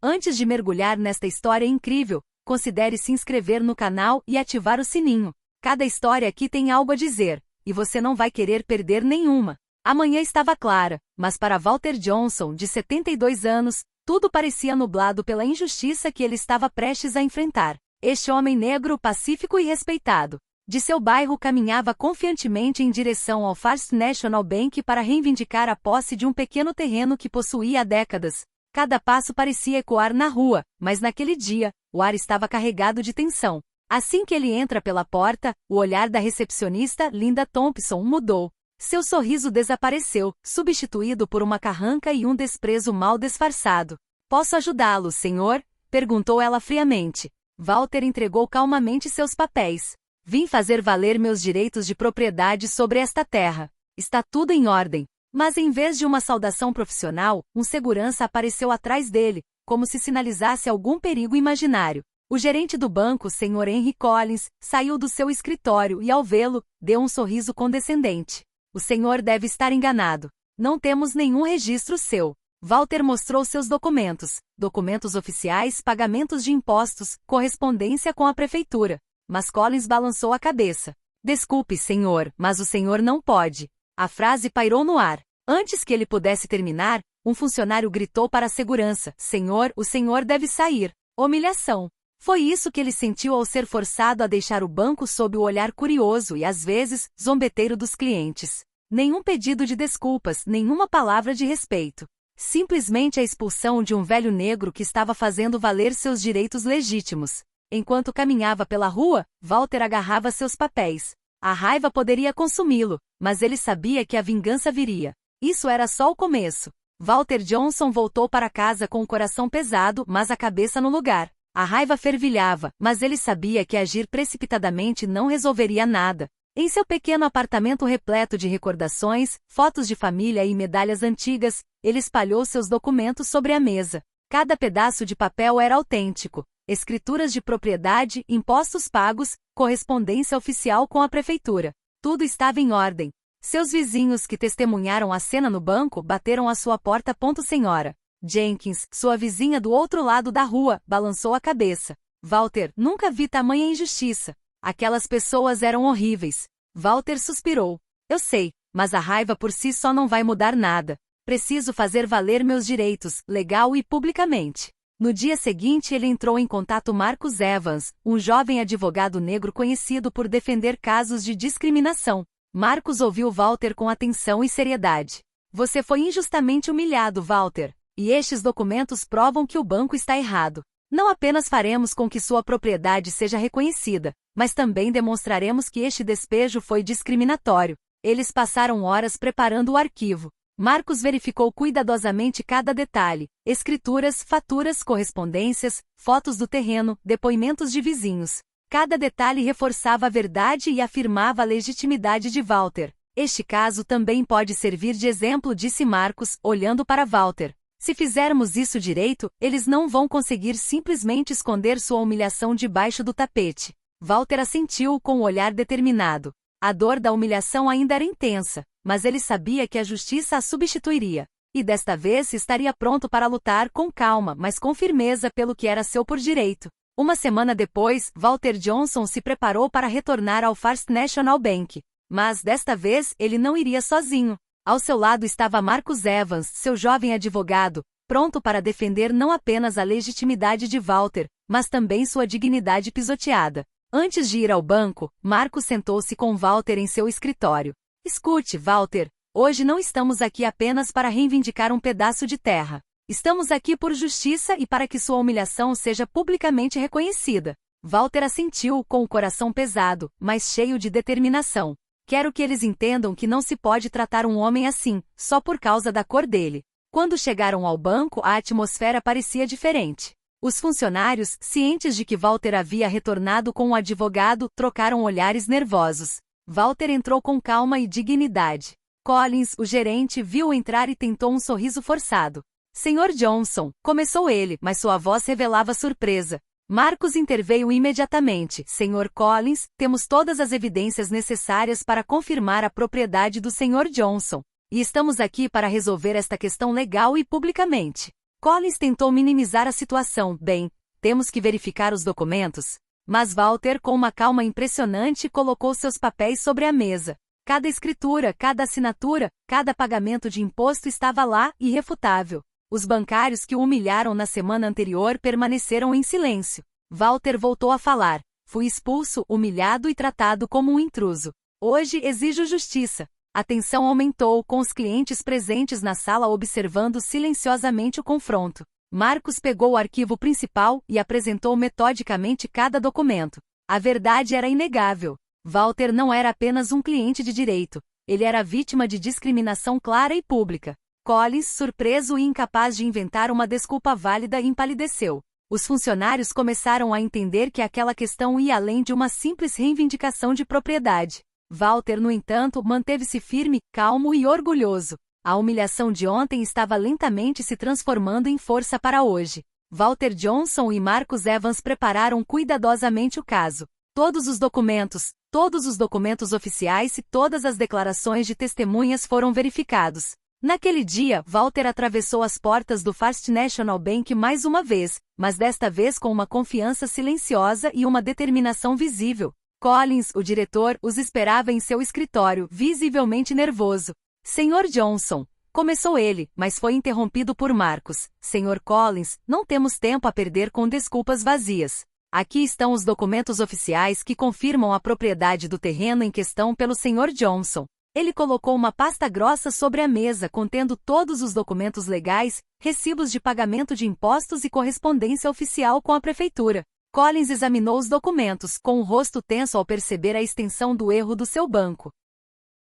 Antes de mergulhar nesta história incrível, considere se inscrever no canal e ativar o sininho. Cada história aqui tem algo a dizer, e você não vai querer perder nenhuma. A manhã estava clara, mas para Walter Johnson, de 72 anos, tudo parecia nublado pela injustiça que ele estava prestes a enfrentar. Este homem negro, pacífico e respeitado, de seu bairro caminhava confiantemente em direção ao First National Bank para reivindicar a posse de um pequeno terreno que possuía há décadas. Cada passo parecia ecoar na rua, mas naquele dia, o ar estava carregado de tensão. Assim que ele entra pela porta, o olhar da recepcionista, Linda Thompson, mudou. Seu sorriso desapareceu, substituído por uma carranca e um desprezo mal disfarçado. "Posso ajudá-lo, senhor?" perguntou ela friamente. Walter entregou calmamente seus papéis. "Vim fazer valer meus direitos de propriedade sobre esta terra. Está tudo em ordem." Mas em vez de uma saudação profissional, um segurança apareceu atrás dele, como se sinalizasse algum perigo imaginário. O gerente do banco, Sr. Henry Collins, saiu do seu escritório e, ao vê-lo, deu um sorriso condescendente. "O senhor deve estar enganado. Não temos nenhum registro seu." Walter mostrou seus documentos oficiais, pagamentos de impostos, correspondência com a prefeitura. Mas Collins balançou a cabeça. "Desculpe, senhor, mas o senhor não pode." A frase pairou no ar. Antes que ele pudesse terminar, um funcionário gritou para a segurança: "Senhor, o senhor deve sair." Humilhação. Foi isso que ele sentiu ao ser forçado a deixar o banco sob o olhar curioso e, às vezes, zombeteiro dos clientes. Nenhum pedido de desculpas, nenhuma palavra de respeito. Simplesmente a expulsão de um velho negro que estava fazendo valer seus direitos legítimos. Enquanto caminhava pela rua, Walter agarrava seus papéis. A raiva poderia consumi-lo, mas ele sabia que a vingança viria. Isso era só o começo. Walter Johnson voltou para casa com o coração pesado, mas a cabeça no lugar. A raiva fervilhava, mas ele sabia que agir precipitadamente não resolveria nada. Em seu pequeno apartamento repleto de recordações, fotos de família e medalhas antigas, ele espalhou seus documentos sobre a mesa. Cada pedaço de papel era autêntico. Escrituras de propriedade, impostos pagos, correspondência oficial com a prefeitura. Tudo estava em ordem. Seus vizinhos que testemunharam a cena no banco bateram à sua porta. Senhora Jenkins, sua vizinha do outro lado da rua, balançou a cabeça. "Walter, nunca vi tamanha injustiça. Aquelas pessoas eram horríveis." Walter suspirou. "Eu sei, mas a raiva por si só não vai mudar nada. Preciso fazer valer meus direitos, legal e publicamente." No dia seguinte ele entrou em contato com Marcus Evans, um jovem advogado negro conhecido por defender casos de discriminação. Marcus ouviu Walter com atenção e seriedade. "Você foi injustamente humilhado, Walter, e estes documentos provam que o banco está errado. Não apenas faremos com que sua propriedade seja reconhecida, mas também demonstraremos que este despejo foi discriminatório." Eles passaram horas preparando o arquivo. Marcus verificou cuidadosamente cada detalhe: escrituras, faturas, correspondências, fotos do terreno, depoimentos de vizinhos. Cada detalhe reforçava a verdade e afirmava a legitimidade de Walter. "Este caso também pode servir de exemplo", disse Marcus, olhando para Walter. "Se fizermos isso direito, eles não vão conseguir simplesmente esconder sua humilhação debaixo do tapete." Walter assentiu com um olhar determinado. A dor da humilhação ainda era intensa, mas ele sabia que a justiça a substituiria. E desta vez estaria pronto para lutar com calma, mas com firmeza pelo que era seu por direito. Uma semana depois, Walter Johnson se preparou para retornar ao First National Bank. Mas desta vez ele não iria sozinho. Ao seu lado estava Marcus Evans, seu jovem advogado, pronto para defender não apenas a legitimidade de Walter, mas também sua dignidade pisoteada. Antes de ir ao banco, Marcus sentou-se com Walter em seu escritório. "Escute, Walter, hoje não estamos aqui apenas para reivindicar um pedaço de terra. Estamos aqui por justiça e para que sua humilhação seja publicamente reconhecida." Walter assentiu com o coração pesado, mas cheio de determinação. "Quero que eles entendam que não se pode tratar um homem assim, só por causa da cor dele." Quando chegaram ao banco, a atmosfera parecia diferente. Os funcionários, cientes de que Walter havia retornado com um advogado, trocaram olhares nervosos. Walter entrou com calma e dignidade. Collins, o gerente, viu-o entrar e tentou um sorriso forçado. "Sr. Johnson", começou ele, mas sua voz revelava surpresa. Marcus interveio imediatamente. "Sr. Collins, temos todas as evidências necessárias para confirmar a propriedade do Sr. Johnson. E estamos aqui para resolver esta questão legal e publicamente." Collins tentou minimizar a situação. Bem, temos que verificar os documentos. Mas Walter, com uma calma impressionante, colocou seus papéis sobre a mesa. Cada escritura, cada assinatura, cada pagamento de imposto estava lá, irrefutável. Os bancários que o humilharam na semana anterior permaneceram em silêncio. Walter voltou a falar. Fui expulso, humilhado e tratado como um intruso. Hoje exijo justiça. A tensão aumentou, com os clientes presentes na sala observando silenciosamente o confronto. Marcos pegou o arquivo principal e apresentou metodicamente cada documento. A verdade era inegável. Walter não era apenas um cliente de direito. Ele era vítima de discriminação clara e pública. Collins, surpreso e incapaz de inventar uma desculpa válida, empalideceu. Os funcionários começaram a entender que aquela questão ia além de uma simples reivindicação de propriedade. Walter, no entanto, manteve-se firme, calmo e orgulhoso. A humilhação de ontem estava lentamente se transformando em força para hoje. Walter Johnson e Marcus Evans prepararam cuidadosamente o caso. Todos os documentos oficiais e todas as declarações de testemunhas foram verificados. Naquele dia, Walter atravessou as portas do First National Bank mais uma vez, mas desta vez com uma confiança silenciosa e uma determinação visível. Collins, o diretor, os esperava em seu escritório, visivelmente nervoso. Sr. Johnson, começou ele, mas foi interrompido por Marcos. Sr. Collins, não temos tempo a perder com desculpas vazias. Aqui estão os documentos oficiais que confirmam a propriedade do terreno em questão pelo Sr. Johnson. Ele colocou uma pasta grossa sobre a mesa contendo todos os documentos legais, recibos de pagamento de impostos e correspondência oficial com a prefeitura. Collins examinou os documentos, com o rosto tenso ao perceber a extensão do erro do seu banco.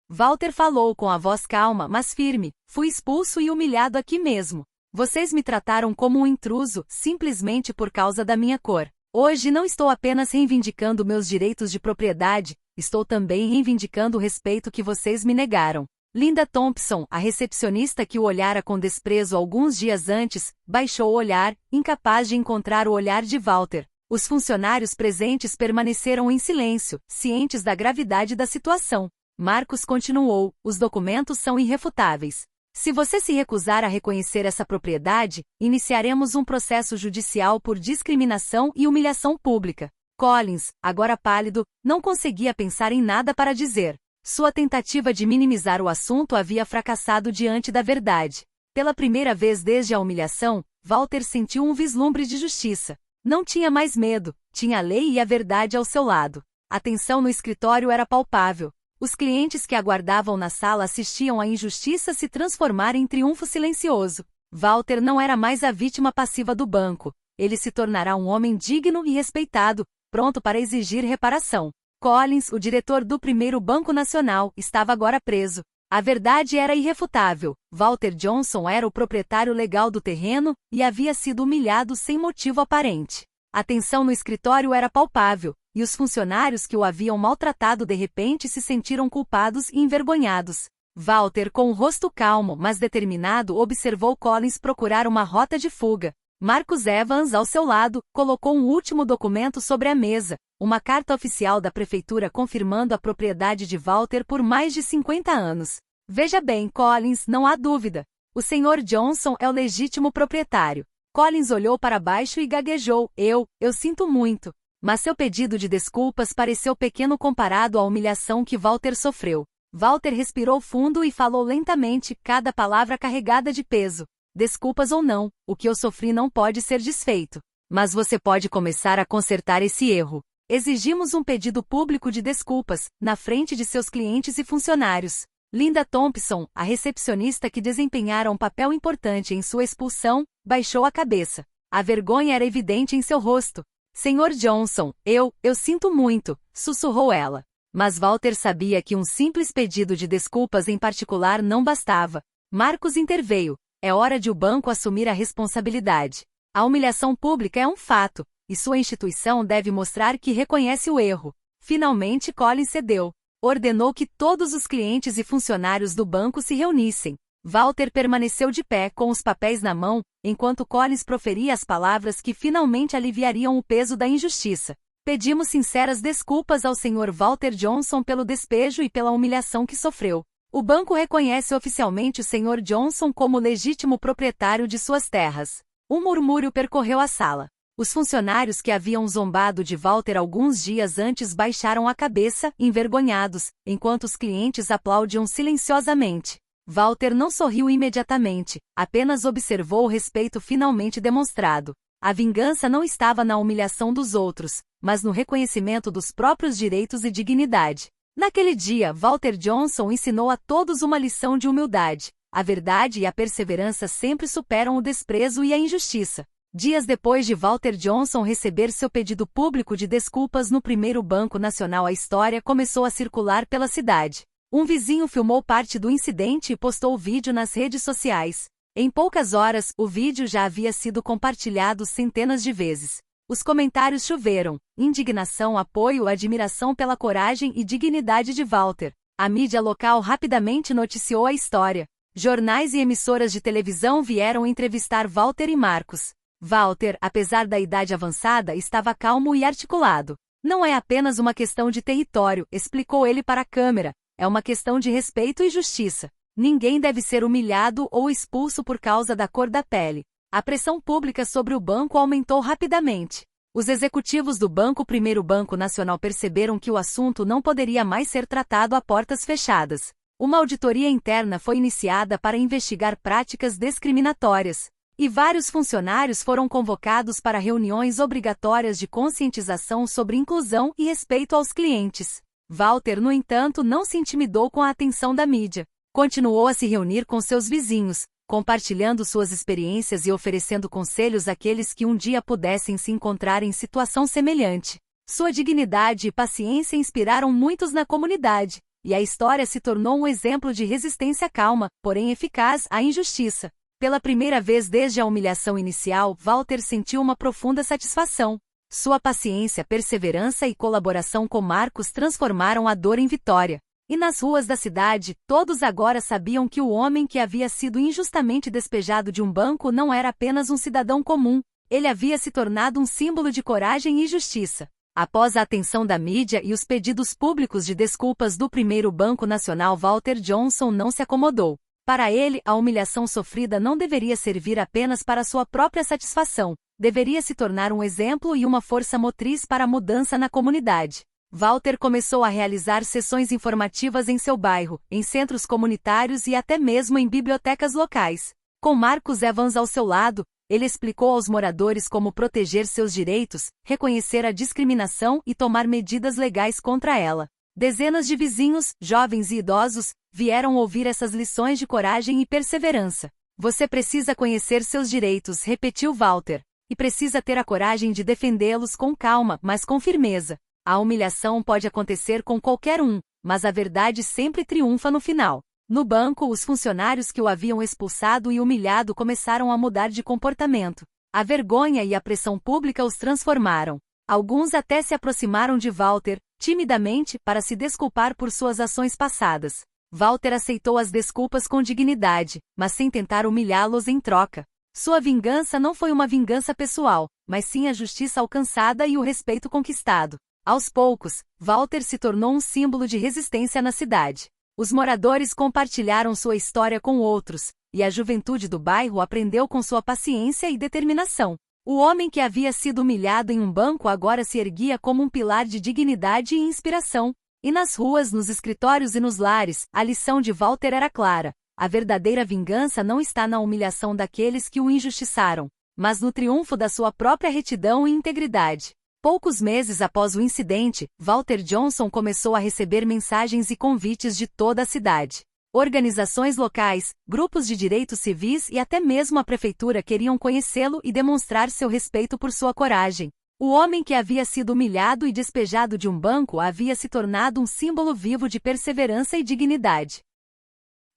Walter falou com a voz calma, mas firme. Fui expulso e humilhado aqui mesmo. Vocês me trataram como um intruso, simplesmente por causa da minha cor. Hoje não estou apenas reivindicando meus direitos de propriedade, estou também reivindicando o respeito que vocês me negaram. Linda Thompson, a recepcionista que o olhara com desprezo alguns dias antes, baixou o olhar, incapaz de encontrar o olhar de Walter. Os funcionários presentes permaneceram em silêncio, cientes da gravidade da situação. Marcos continuou, os documentos são irrefutáveis. Se você se recusar a reconhecer essa propriedade, iniciaremos um processo judicial por discriminação e humilhação pública. Collins, agora pálido, não conseguia pensar em nada para dizer. Sua tentativa de minimizar o assunto havia fracassado diante da verdade. Pela primeira vez desde a humilhação, Walter sentiu um vislumbre de justiça. Não tinha mais medo, tinha a lei e a verdade ao seu lado. A tensão no escritório era palpável. Os clientes que aguardavam na sala assistiam à injustiça se transformar em triunfo silencioso. Walter não era mais a vítima passiva do banco. Ele se tornará um homem digno e respeitado, pronto para exigir reparação. Collins, o diretor do primeiro Banco Nacional, estava agora preso. A verdade era irrefutável. Walter Johnson era o proprietário legal do terreno e havia sido humilhado sem motivo aparente. A tensão no escritório era palpável, e os funcionários que o haviam maltratado de repente se sentiram culpados e envergonhados. Walter, com o rosto calmo mas determinado, observou Collins procurar uma rota de fuga. Marcus Evans, ao seu lado, colocou um último documento sobre a mesa, uma carta oficial da prefeitura confirmando a propriedade de Walter por mais de 50 anos. Veja bem, Collins, não há dúvida. O Sr. Johnson é o legítimo proprietário. Collins olhou para baixo e gaguejou. Eu sinto muito. Mas seu pedido de desculpas pareceu pequeno comparado à humilhação que Walter sofreu. Walter respirou fundo e falou lentamente, cada palavra carregada de peso. Desculpas ou não, o que eu sofri não pode ser desfeito. Mas você pode começar a consertar esse erro. Exigimos um pedido público de desculpas, na frente de seus clientes e funcionários. Linda Thompson, a recepcionista que desempenhara um papel importante em sua expulsão, baixou a cabeça. A vergonha era evidente em seu rosto. Sr. Johnson, eu sinto muito, sussurrou ela. Mas Walter sabia que um simples pedido de desculpas em particular não bastava. Marcos interveio. É hora de o banco assumir a responsabilidade. A humilhação pública é um fato, e sua instituição deve mostrar que reconhece o erro. Finalmente Collins cedeu. Ordenou que todos os clientes e funcionários do banco se reunissem. Walter permaneceu de pé com os papéis na mão, enquanto Collins proferia as palavras que finalmente aliviariam o peso da injustiça. Pedimos sinceras desculpas ao Sr. Walter Johnson pelo despejo e pela humilhação que sofreu. O banco reconhece oficialmente o Sr. Johnson como legítimo proprietário de suas terras. Um murmúrio percorreu a sala. Os funcionários que haviam zombado de Walter alguns dias antes baixaram a cabeça, envergonhados, enquanto os clientes aplaudiam silenciosamente. Walter não sorriu imediatamente, apenas observou o respeito finalmente demonstrado. A vingança não estava na humilhação dos outros, mas no reconhecimento dos próprios direitos e dignidade. Naquele dia, Walter Johnson ensinou a todos uma lição de humildade. A verdade e a perseverança sempre superam o desprezo e a injustiça. Dias depois de Walter Johnson receber seu pedido público de desculpas no primeiro Banco Nacional, a história começou a circular pela cidade. Um vizinho filmou parte do incidente e postou o vídeo nas redes sociais. Em poucas horas, o vídeo já havia sido compartilhado centenas de vezes. Os comentários choveram: indignação, apoio, admiração pela coragem e dignidade de Walter. A mídia local rapidamente noticiou a história. Jornais e emissoras de televisão vieram entrevistar Walter e Marcos. Walter, apesar da idade avançada, estava calmo e articulado. Não é apenas uma questão de território, explicou ele para a câmera. É uma questão de respeito e justiça. Ninguém deve ser humilhado ou expulso por causa da cor da pele. A pressão pública sobre o banco aumentou rapidamente. Os executivos do Primeiro Banco Nacional perceberam que o assunto não poderia mais ser tratado a portas fechadas. Uma auditoria interna foi iniciada para investigar práticas discriminatórias. E vários funcionários foram convocados para reuniões obrigatórias de conscientização sobre inclusão e respeito aos clientes. Walter, no entanto, não se intimidou com a atenção da mídia. Continuou a se reunir com seus vizinhos, compartilhando suas experiências e oferecendo conselhos àqueles que um dia pudessem se encontrar em situação semelhante. Sua dignidade e paciência inspiraram muitos na comunidade, e a história se tornou um exemplo de resistência calma, porém eficaz, à injustiça. Pela primeira vez desde a humilhação inicial, Walter sentiu uma profunda satisfação. Sua paciência, perseverança e colaboração com Marcos transformaram a dor em vitória. E nas ruas da cidade, todos agora sabiam que o homem que havia sido injustamente despejado de um banco não era apenas um cidadão comum, ele havia se tornado um símbolo de coragem e justiça. Após a atenção da mídia e os pedidos públicos de desculpas do Primeiro Banco Nacional, Walter Johnson não se acomodou. Para ele, a humilhação sofrida não deveria servir apenas para sua própria satisfação, deveria se tornar um exemplo e uma força motriz para a mudança na comunidade. Walter começou a realizar sessões informativas em seu bairro, em centros comunitários e até mesmo em bibliotecas locais. Com Marcos Evans ao seu lado, ele explicou aos moradores como proteger seus direitos, reconhecer a discriminação e tomar medidas legais contra ela. Dezenas de vizinhos, jovens e idosos, vieram ouvir essas lições de coragem e perseverança. Você precisa conhecer seus direitos, repetiu Walter, e precisa ter a coragem de defendê-los com calma, mas com firmeza. A humilhação pode acontecer com qualquer um, mas a verdade sempre triunfa no final. No banco, os funcionários que o haviam expulsado e humilhado começaram a mudar de comportamento. A vergonha e a pressão pública os transformaram. Alguns até se aproximaram de Walter, timidamente, para se desculpar por suas ações passadas. Walter aceitou as desculpas com dignidade, mas sem tentar humilhá-los em troca. Sua vingança não foi uma vingança pessoal, mas sim a justiça alcançada e o respeito conquistado. Aos poucos, Walter se tornou um símbolo de resistência na cidade. Os moradores compartilharam sua história com outros, e a juventude do bairro aprendeu com sua paciência e determinação. O homem que havia sido humilhado em um banco agora se erguia como um pilar de dignidade e inspiração. E nas ruas, nos escritórios e nos lares, a lição de Walter era clara. A verdadeira vingança não está na humilhação daqueles que o injustiçaram, mas no triunfo da sua própria retidão e integridade. Poucos meses após o incidente, Walter Johnson começou a receber mensagens e convites de toda a cidade. Organizações locais, grupos de direitos civis e até mesmo a prefeitura queriam conhecê-lo e demonstrar seu respeito por sua coragem. O homem que havia sido humilhado e despejado de um banco havia se tornado um símbolo vivo de perseverança e dignidade.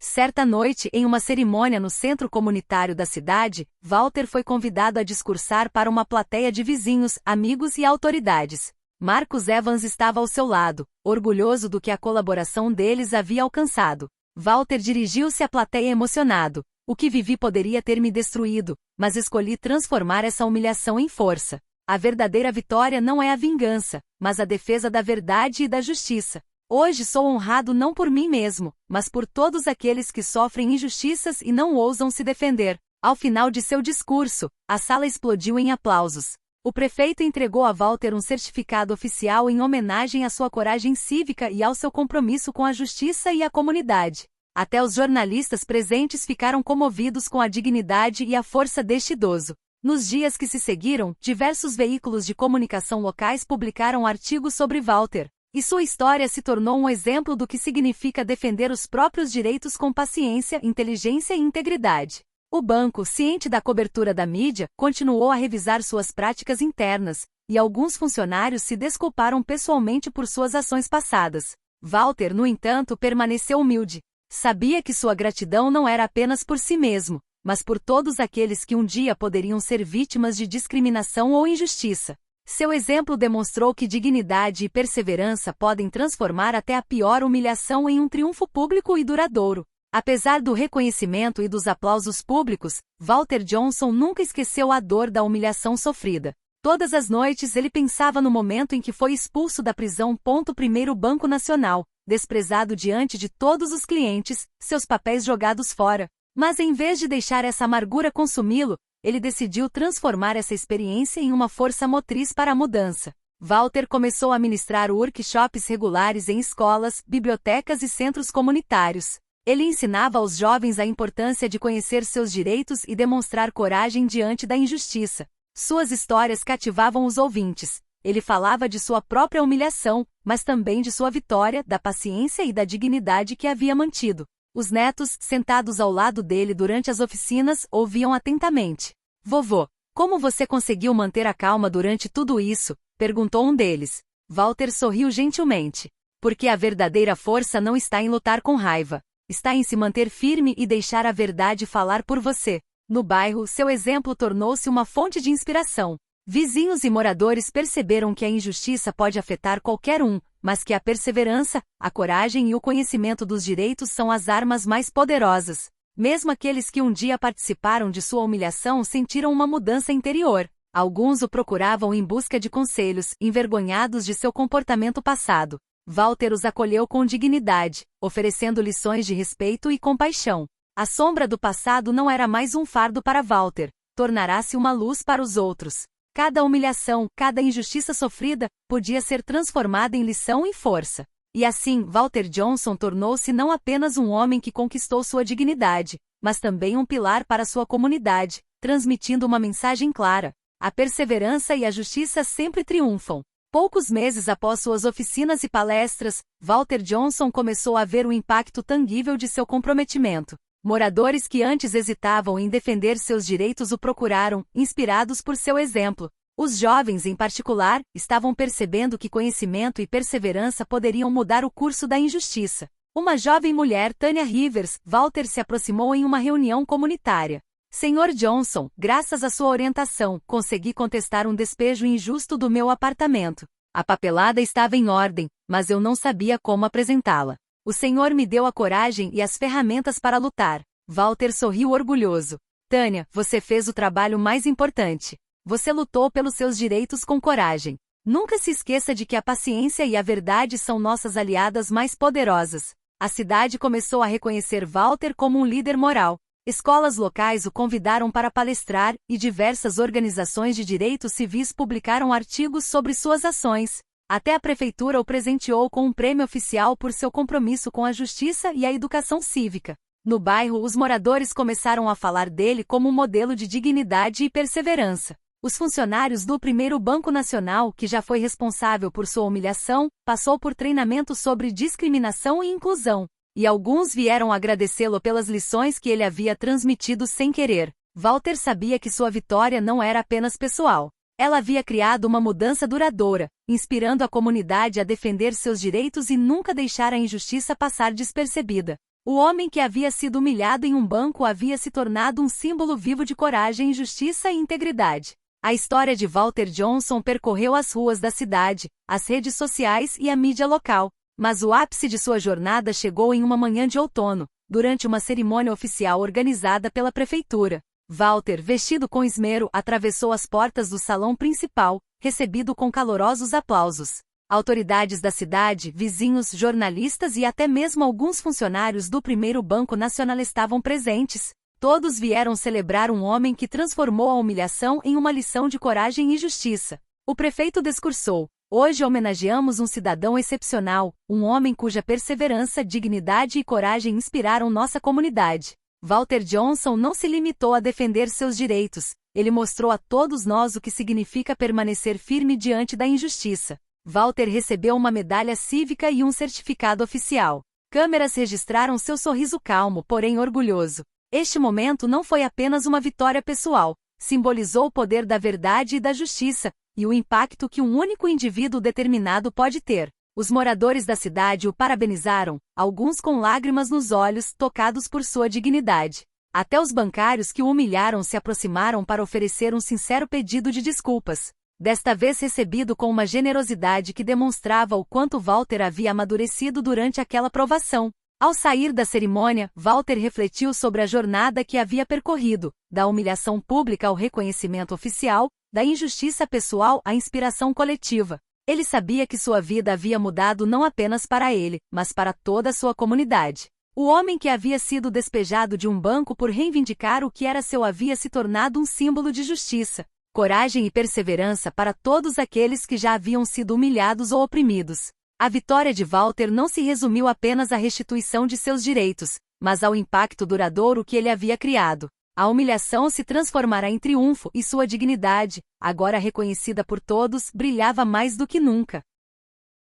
Certa noite, em uma cerimônia no centro comunitário da cidade, Walter foi convidado a discursar para uma plateia de vizinhos, amigos e autoridades. Marcos Evans estava ao seu lado, orgulhoso do que a colaboração deles havia alcançado. Walter dirigiu-se à plateia emocionado. O que vivi poderia ter me destruído, mas escolhi transformar essa humilhação em força. A verdadeira vitória não é a vingança, mas a defesa da verdade e da justiça. Hoje sou honrado não por mim mesmo, mas por todos aqueles que sofrem injustiças e não ousam se defender. Ao final de seu discurso, a sala explodiu em aplausos. O prefeito entregou a Walter um certificado oficial em homenagem à sua coragem cívica e ao seu compromisso com a justiça e a comunidade. Até os jornalistas presentes ficaram comovidos com a dignidade e a força deste idoso. Nos dias que se seguiram, diversos veículos de comunicação locais publicaram artigos sobre Walter, e sua história se tornou um exemplo do que significa defender os próprios direitos com paciência, inteligência e integridade. O banco, ciente da cobertura da mídia, continuou a revisar suas práticas internas, e alguns funcionários se desculparam pessoalmente por suas ações passadas. Walter, no entanto, permaneceu humilde. Sabia que sua gratidão não era apenas por si mesmo, mas por todos aqueles que um dia poderiam ser vítimas de discriminação ou injustiça. Seu exemplo demonstrou que dignidade e perseverança podem transformar até a pior humilhação em um triunfo público e duradouro. Apesar do reconhecimento e dos aplausos públicos, Walter Johnson nunca esqueceu a dor da humilhação sofrida. Todas as noites ele pensava no momento em que foi expulso da prisão. Primeiro Banco Nacional, desprezado diante de todos os clientes, seus papéis jogados fora. Mas em vez de deixar essa amargura consumi-lo, ele decidiu transformar essa experiência em uma força motriz para a mudança. Walter começou a ministrar workshops regulares em escolas, bibliotecas e centros comunitários. Ele ensinava aos jovens a importância de conhecer seus direitos e demonstrar coragem diante da injustiça. Suas histórias cativavam os ouvintes. Ele falava de sua própria humilhação, mas também de sua vitória, da paciência e da dignidade que havia mantido. Os netos, sentados ao lado dele durante as oficinas, ouviam atentamente. Vovô, como você conseguiu manter a calma durante tudo isso? Perguntou um deles. Walter sorriu gentilmente. Porque a verdadeira força não está em lutar com raiva. Está em se manter firme e deixar a verdade falar por você. No bairro, seu exemplo tornou-se uma fonte de inspiração. Vizinhos e moradores perceberam que a injustiça pode afetar qualquer um, mas que a perseverança, a coragem e o conhecimento dos direitos são as armas mais poderosas. Mesmo aqueles que um dia participaram de sua humilhação sentiram uma mudança interior. Alguns o procuravam em busca de conselhos, envergonhados de seu comportamento passado. Walter os acolheu com dignidade, oferecendo lições de respeito e compaixão. A sombra do passado não era mais um fardo para Walter, tornará-se uma luz para os outros. Cada humilhação, cada injustiça sofrida, podia ser transformada em lição e força. E assim, Walter Johnson tornou-se não apenas um homem que conquistou sua dignidade, mas também um pilar para sua comunidade, transmitindo uma mensagem clara. A perseverança e a justiça sempre triunfam. Poucos meses após suas oficinas e palestras, Walter Johnson começou a ver o impacto tangível de seu comprometimento. Moradores que antes hesitavam em defender seus direitos o procuraram, inspirados por seu exemplo. Os jovens, em particular, estavam percebendo que conhecimento e perseverança poderiam mudar o curso da injustiça. Uma jovem mulher, Tanya Rivers, Walter se aproximou em uma reunião comunitária. Senhor Johnson, graças à sua orientação, consegui contestar um despejo injusto do meu apartamento. A papelada estava em ordem, mas eu não sabia como apresentá-la. O Senhor me deu a coragem e as ferramentas para lutar. Walter sorriu orgulhoso. Tanya, você fez o trabalho mais importante. Você lutou pelos seus direitos com coragem. Nunca se esqueça de que a paciência e a verdade são nossas aliadas mais poderosas. A cidade começou a reconhecer Walter como um líder moral. Escolas locais o convidaram para palestrar, e diversas organizações de direitos civis publicaram artigos sobre suas ações. Até a prefeitura o presenteou com um prêmio oficial por seu compromisso com a justiça e a educação cívica. No bairro, os moradores começaram a falar dele como um modelo de dignidade e perseverança. Os funcionários do Primeiro Banco Nacional, que já foi responsável por sua humilhação, passou por treinamento sobre discriminação e inclusão. E alguns vieram agradecê-lo pelas lições que ele havia transmitido sem querer. Walter sabia que sua vitória não era apenas pessoal. Ela havia criado uma mudança duradoura, inspirando a comunidade a defender seus direitos e nunca deixar a injustiça passar despercebida. O homem que havia sido humilhado em um banco havia se tornado um símbolo vivo de coragem, justiça e integridade. A história de Walter Johnson percorreu as ruas da cidade, as redes sociais e a mídia local. Mas o ápice de sua jornada chegou em uma manhã de outono, durante uma cerimônia oficial organizada pela prefeitura. Walter, vestido com esmero, atravessou as portas do salão principal, recebido com calorosos aplausos. Autoridades da cidade, vizinhos, jornalistas e até mesmo alguns funcionários do primeiro Banco Nacional estavam presentes. Todos vieram celebrar um homem que transformou a humilhação em uma lição de coragem e justiça. O prefeito discursou: hoje homenageamos um cidadão excepcional, um homem cuja perseverança, dignidade e coragem inspiraram nossa comunidade. Walter Johnson não se limitou a defender seus direitos, ele mostrou a todos nós o que significa permanecer firme diante da injustiça. Walter recebeu uma medalha cívica e um certificado oficial. Câmeras registraram seu sorriso calmo, porém orgulhoso. Este momento não foi apenas uma vitória pessoal, simbolizou o poder da verdade e da justiça, e o impacto que um único indivíduo determinado pode ter. Os moradores da cidade o parabenizaram, alguns com lágrimas nos olhos, tocados por sua dignidade. Até os bancários que o humilharam se aproximaram para oferecer um sincero pedido de desculpas. Desta vez recebido com uma generosidade que demonstrava o quanto Walter havia amadurecido durante aquela provação. Ao sair da cerimônia, Walter refletiu sobre a jornada que havia percorrido, da humilhação pública ao reconhecimento oficial, da injustiça pessoal à inspiração coletiva. Ele sabia que sua vida havia mudado não apenas para ele, mas para toda a sua comunidade. O homem que havia sido despejado de um banco por reivindicar o que era seu havia se tornado um símbolo de justiça, coragem e perseverança para todos aqueles que já haviam sido humilhados ou oprimidos. A vitória de Walter não se resumiu apenas à restituição de seus direitos, mas ao impacto duradouro que ele havia criado. A humilhação se transformará em triunfo e sua dignidade, agora reconhecida por todos, brilhava mais do que nunca.